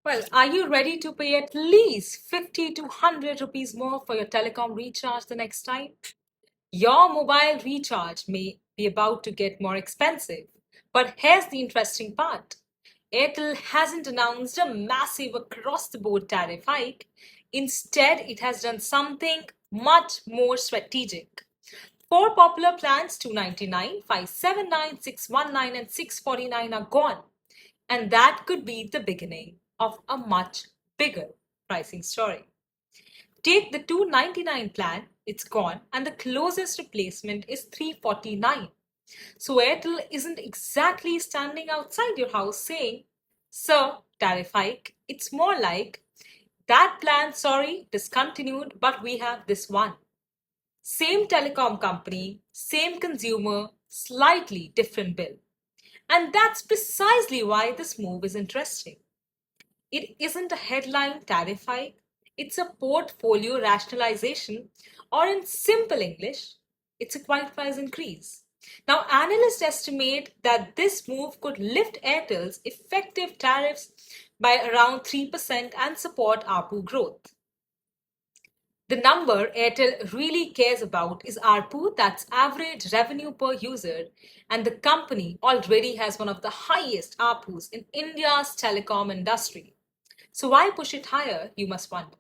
Well, are you ready to pay at least 50 to 100 rupees more for your telecom recharge the next time? Your mobile recharge may be about to get more expensive. But here's the interesting part. Airtel hasn't announced a massive across the board tariff hike. Instead, it has done something much more strategic. Four popular plans 299, 579, 619, and 649 are gone. And that could be the beginning of a much bigger pricing story. Take the 299 plan, it's gone, and the closest replacement is 349. So Airtel isn't exactly standing outside your house saying, Sir, tariff hike. It's more like, that plan, sorry, discontinued, but we have this one. Same telecom company, same consumer, slightly different bill. And that's precisely why this move is interesting. It isn't a headline tariff hike, it's a portfolio rationalization, or in simple English, it's a quiet price increase. Now, analysts estimate that this move could lift Airtel's effective tariffs by around 3% and support ARPU growth. The number Airtel really cares about is ARPU, that's average revenue per user, and the company already has one of the highest ARPUs in India's telecom industry. So why push it higher, you must wonder?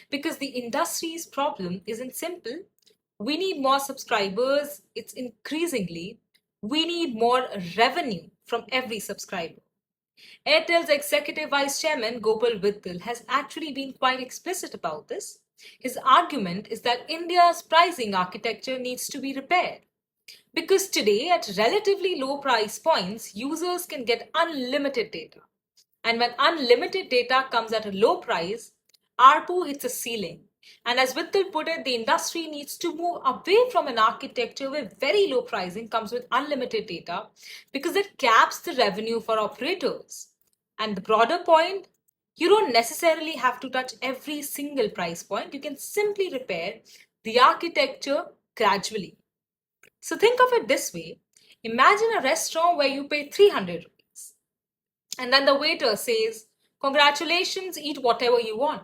Because the industry's problem isn't simple. We need more subscribers. It's increasingly, we need more revenue from every subscriber. Airtel's executive vice chairman Gopal Vittal has actually been quite explicit about this. His argument is that India's pricing architecture needs to be repaired. Because today, at relatively low price points, users can get unlimited data. And when unlimited data comes at a low price, ARPU hits a ceiling. And as Vittal put it, the industry needs to move away from an architecture where very low pricing comes with unlimited data because it caps the revenue for operators. And the broader point, you don't necessarily have to touch every single price point. You can simply repair the architecture gradually. So think of it this way. Imagine a restaurant where you pay 300 rupees and then the waiter says, Congratulations, eat whatever you want.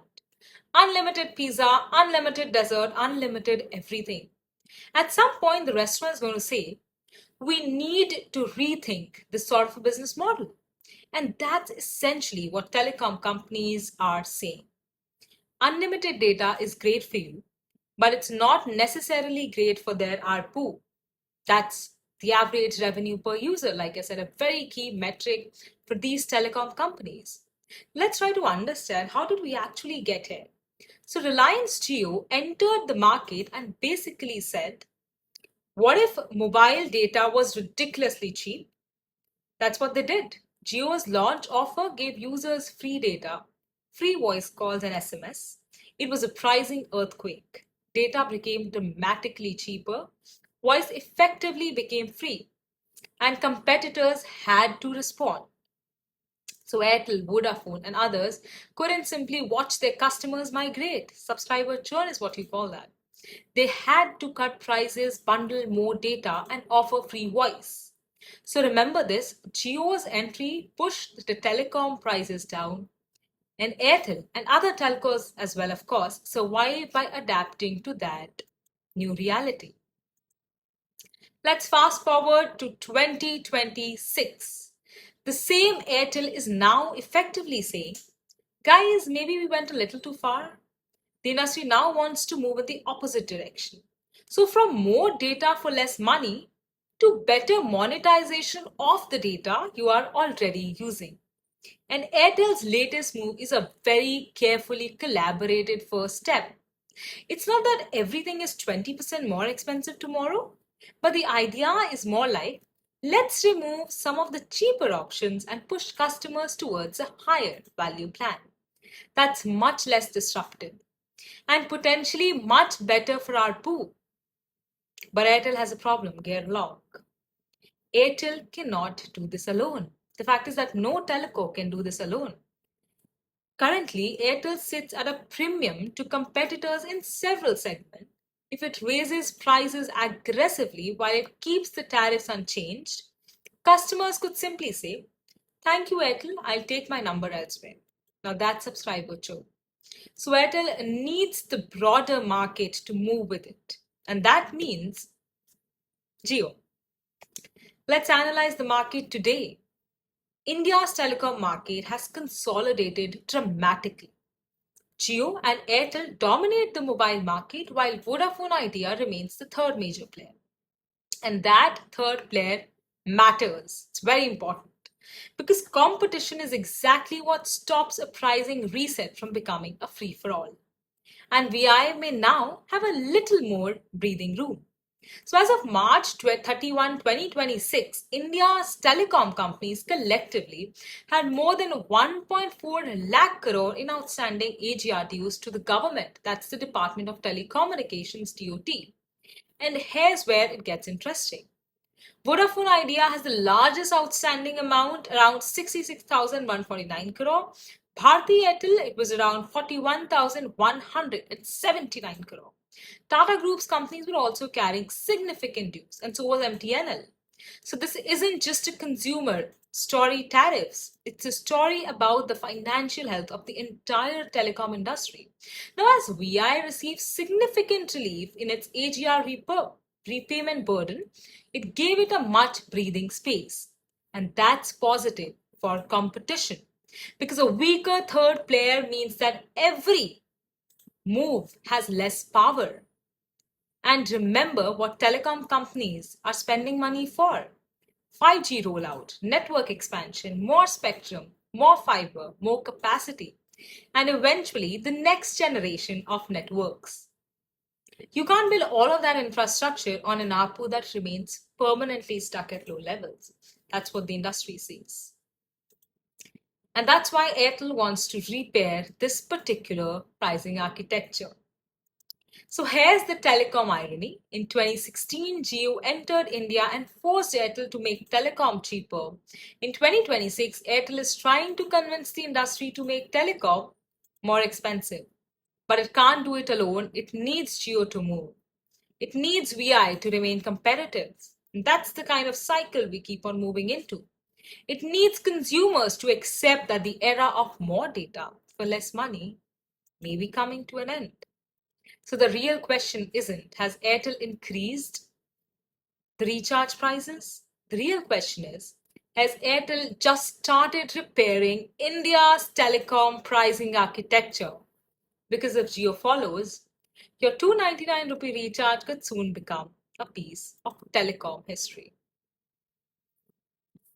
Unlimited pizza, unlimited dessert, unlimited everything. At some point, the restaurant is going to say, We need to rethink this sort of a business model. And that's essentially what telecom companies are saying. Unlimited data is great for you, but it's not necessarily great for their ARPU. That's the average revenue per user, like I said, a very key metric for these telecom companies. Let's try to understand how did we actually get here. So Reliance Jio entered the market and basically said, what if mobile data was ridiculously cheap? That's what they did. Jio's launch offer gave users free data, free voice calls and SMS. It was a pricing earthquake. Data became dramatically cheaper. Voice effectively became free. And competitors had to respond. So Airtel, Vodafone, and others couldn't simply watch their customers migrate. Subscriber churn is what you call that. They had to cut prices, bundle more data, and offer free voice. So remember this, Jio's entry pushed the telecom prices down, and Airtel and other telcos as well, of course, survived by adapting to that new reality. Let's fast forward to 2026. The same Airtel is now effectively saying, guys, maybe we went a little too far. The industry now wants to move in the opposite direction. So, from more data for less money to better monetization of the data you are already using. And Airtel's latest move is a very carefully collaborated first step. It's not that everything is 20% more expensive tomorrow, but the idea is more like let's remove some of the cheaper options and push customers towards a higher value plan. That's much less disruptive and potentially much better for our pool. But Airtel has a problem, gear lock. Airtel cannot do this alone. The fact is that no telco can do this alone. Currently, Airtel sits at a premium to competitors in several segments. If it raises prices aggressively while it keeps the tariffs unchanged, customers could simply say, Thank you, Airtel, I'll take my number elsewhere. Now that's subscriber churn. So Airtel needs the broader market to move with it. And that means Jio. Let's analyze the market today. India's telecom market has consolidated dramatically. Jio and Airtel dominate the mobile market while Vodafone Idea remains the third major player. And that third player matters. It's very important because competition is exactly what stops a pricing reset from becoming a free for all. And VI may now have a little more breathing room. So, as of March 31, 2026, India's telecom companies collectively had more than 1.4 lakh crore in outstanding AGR dues to the government. That's the Department of Telecommunications DOT. And here's where it gets interesting. Vodafone Idea has the largest outstanding amount, around 66,149 crore. Bharti Airtel, it was around 41,179 crore. Tata Group's companies were also carrying significant dues, and so was MTNL. So this isn't just a consumer story tariffs. It's a story about the financial health of the entire telecom industry. Now, as VI receives significant relief in its AGR repayment burden, it gave it a much breathing space. And that's positive for competition because a weaker third player means that every move has less power. And remember what telecom companies are spending money for: 5G rollout, network expansion, more spectrum, more fiber, more capacity, and eventually the next generation of networks. You can't build all of that infrastructure on an ARPU that remains permanently stuck at low levels. That's what the industry sees. And that's why Airtel wants to repair this particular pricing architecture. So here's the telecom irony. In 2016, Jio entered India and forced Airtel to make telecom cheaper. In 2026, Airtel is trying to convince the industry to make telecom more expensive. But it can't do it alone. It needs Jio to move. It needs VI to remain competitive. And that's the kind of cycle we keep on moving into. It needs consumers to accept that the era of more data for less money may be coming to an end. So the real question isn't, has Airtel increased the recharge prices? The real question is, has Airtel just started repairing India's telecom pricing architecture? Because if Jio follows, your 299 rupee recharge could soon become a piece of telecom history.